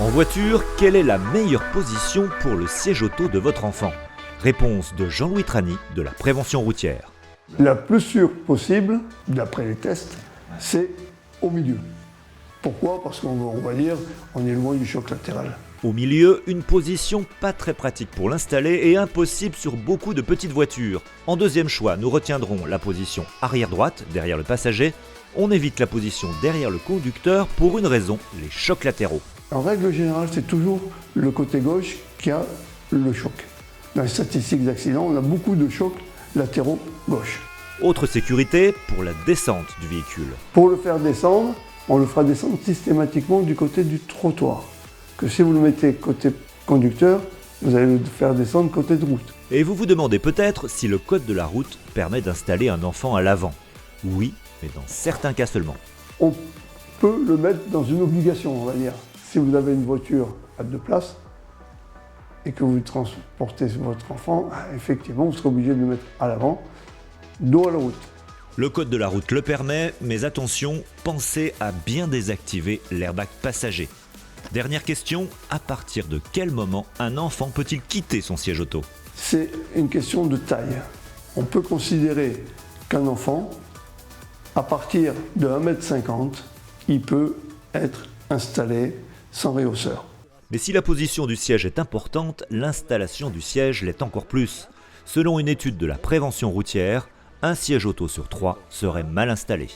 En voiture, quelle est la meilleure position pour le siège auto de votre enfant? Réponse de Jean-Louis Trani de la prévention routière. La plus sûre possible, d'après les tests, c'est au milieu. Pourquoi? Parce qu'on va dire on est loin du choc latéral. Au milieu, une position pas très pratique pour l'installer et impossible sur beaucoup de petites voitures. En deuxième choix, nous retiendrons la position arrière droite, derrière le passager. On évite la position derrière le conducteur pour une raison, les chocs latéraux. En règle générale, c'est toujours le côté gauche qui a le choc. Dans les statistiques d'accidents, on a beaucoup de chocs latéraux gauche. Autre sécurité, pour la descente du véhicule. Pour le faire descendre, on le fera descendre systématiquement du côté du trottoir. Que si vous le mettez côté conducteur, vous allez le faire descendre côté de route. Et vous vous demandez peut-être si le code de la route permet d'installer un enfant à l'avant. Oui, mais dans certains cas seulement. On peut le mettre dans une obligation, on va dire. Si vous avez une voiture à 2 places et que vous transportez votre enfant, effectivement, vous serez obligé de le mettre à l'avant, dos à la route. Le code de la route le permet, mais attention, pensez à bien désactiver l'airbag passager. Dernière question, à partir de quel moment un enfant peut-il quitter son siège auto? C'est une question de taille. On peut considérer qu'un enfant, à partir de 1,50 m, il peut être installé sans réhausseur. Mais si la position du siège est importante, l'installation du siège l'est encore plus. Selon une étude de la prévention routière, un siège auto sur 3 serait mal installé.